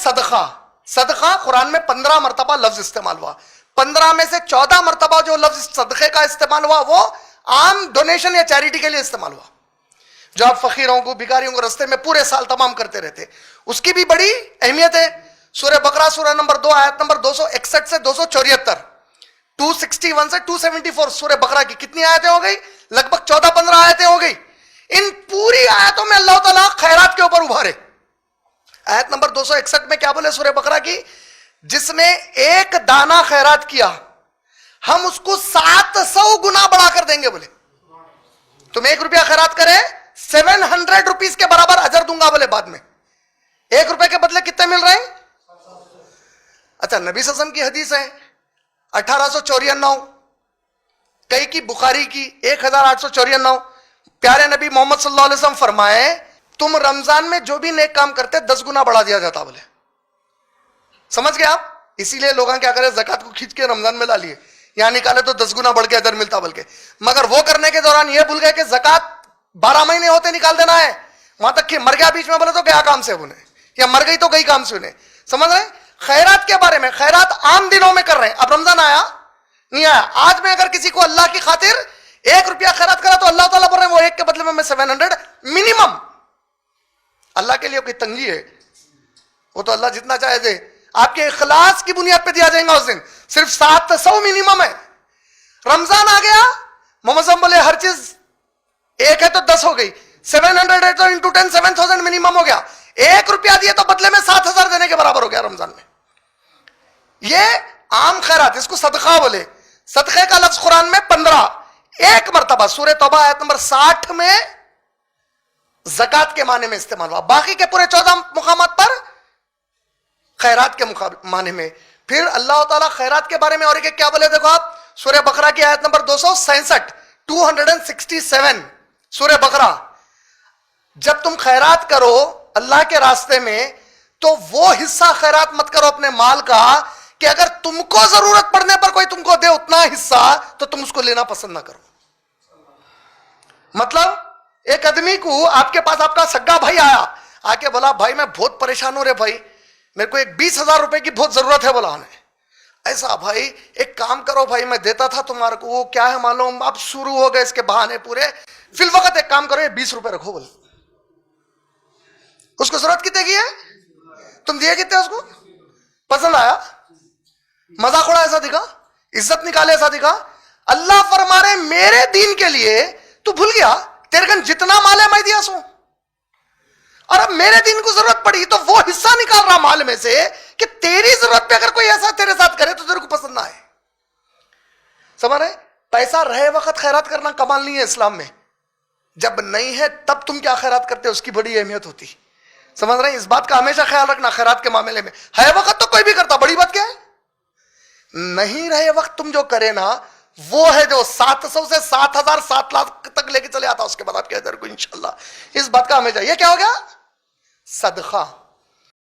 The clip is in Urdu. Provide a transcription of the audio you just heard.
صدقہ. صدقہ قرآن میں 15 مرتبہ لفظ استعمال ہوا. 15 میں سے 14 مرتبہ جو لفظ صدقے کا استعمال ہوا وہ عام ڈونیشن یا چیریٹی کے لیے استعمال ہوا, جو آپ فقیروں کو بھکاریوں کو رستے میں پورے سال تمام کرتے رہتے. اس کی بھی بڑی اہمیت ہے. سورہ بقرہ سورہ نمبر 2 آیت نمبر 261 سے 274, 261 سے 274 سورہ بقرہ کی کتنی آیتیں ہو گئی؟ لگ بھگ 14-15 آیتیں ہو گئی. ان پوری آیتوں میں اللہ تعالیٰ خیرات کے اوپر ابھارے. آیت نمبر 261 میں کیا بولے سورہ بقرہ کی؟ جس نے ایک دانہ خیرات کیا ہم اس کو 700 گنا بڑھا کر دیں گے. بولے تم 1 روپیہ خیرات کرے 700 روپیز کے برابر اجر دوں گا. بولے بعد میں 1 روپے کے بدلے کتنے مل رہے ہیں؟ اچھا, نبی صلی اللہ علیہ وسلم کی حدیث ہے 1894, کئی کی بخاری کی 1894. پیارے نبی محمد صلی اللہ علیہ وسلم فرمائے تم رمضان میں جو بھی نیک کام کرتے 10 گنا بڑھا دیا جاتا. بولے سمجھ گئے آپ؟ اسی لیے لوگاں کیا کرے, زکات کو کھینچ کے رمضان میں لا لیے, یہاں نکالے تو 10 گنا بڑھ کے ادھر ملتا. بلکہ مگر وہ کرنے کے دوران یہ بھول گئے کہ زکات 12 مہینے ہوتے نکال دینا ہے. وہاں تک کہ مر گیا بیچ میں, بولے تو گیا کام سے انہیں, یا مر گئی تو گئی کام سے انہیں. سمجھ رہے؟ خیرات کے بارے میں, خیرات عام دنوں میں کر رہے ہیں. اب رمضان آیا نہیں آیا, آج میں اگر کسی کو اللہ کی خاطر 1 روپیہ خیرات کرا تو اللہ تعالیٰ بول رہے ہیں وہ 1 کے بدلے میں 700 منیمم. اللہ کے لیے کوئی تنگی ہے؟ وہ تو اللہ جتنا چاہے دے. آپ کے اخلاص کی بنیاد پہ دیا جائے گا اس دن. صرف 700 منیمم ہے. رمضان آ گیا, محمد بولے ہر چیز 1 ہے تو 10 ہو گئی, 700 ہے تو انٹو 10 7000 منیمم ہو گیا. 1 روپیہ دیے تو بدلے میں 7000 دینے کے برابر ہو گیا رمضان میں. یہ عام خیرات, اس کو صدقہ بولے. صدقے کا لفظ قرآن میں 15 ایک مرتبہ سورہ توبہ آیت نمبر 60 میں زکات کے معنی میں استعمال ہوا. باقی کے پورے 14 مقامات پر خیرات کے معنی میں. پھر اللہ تعالیٰ خیرات کے بارے میں اور ایک کیا بولے, دیکھو آپ سورہ بقرہ کی آیت نمبر 267, 267 سورہ بقرہ. جب تم خیرات کرو اللہ کے راستے میں تو وہ حصہ خیرات مت کرو اپنے مال کا کہ اگر تم کو ضرورت پڑنے پر کوئی تم کو دے اتنا حصہ تو تم اس کو لینا پسند نہ کرو. مطلب ایک آدمی کو آپ کے پاس آپ کا سگا بھائی آیا, آ کے بولا بھائی میں بہت پریشان ہوں رے بھائی, میرے کو ایک 20,000 روپے کی بہت ضرورت ہے. بولا ہمیں ایسا بھائی ایک کام کرو بھائی, میں دیتا تھا تمہارے کو, وہ کیا ہے معلوم اب شروع ہو گئے اس کے بہانے پورے, فی الوقت ایک کام کرو یہ 20 روپے رکھو. بولے اس کو ضرورت کتنے کی ہے, تم دیے کتنے, اس کو پسند آیا, مذاق اڑا ایسا دکھا, عزت نکالے ایسا دکھا. اللہ فرما رہے میرے دین کے لیے تو بھول گیا, تیرے کن جتنا مال ہے میں دیا سو, اور اب میرے دین کو ضرورت پڑی تو وہ حصہ نکال رہا مال میں سے کہ تیری ضرورت پہ اگر کوئی ایسا تیرے ساتھ کرے تو تیرے کو پسند نہ آئے. سمجھ رہے؟ پیسہ رہے وقت خیرات کرنا کمال نہیں ہے اسلام میں, جب نہیں ہے تب تم کیا خیرات کرتے اس کی بڑی اہمیت ہوتی. سمجھ رہے ہیں؟ اس بات کا ہمیشہ خیال رکھنا خیرات کے معاملے میں. ہے وقت تو کوئی بھی کرتا, بڑی بات کیا ہے. نہیں رہے وقت تم جو کرے نا وہ ہے جو 700 سے 7,000 7 لاکھ تک لے کے چلے آتا, اس کے بعد آپ کے ادھر کو انشاءاللہ. اس بات کا ہمیشہ یہ کیا ہو گیا, صدقہ.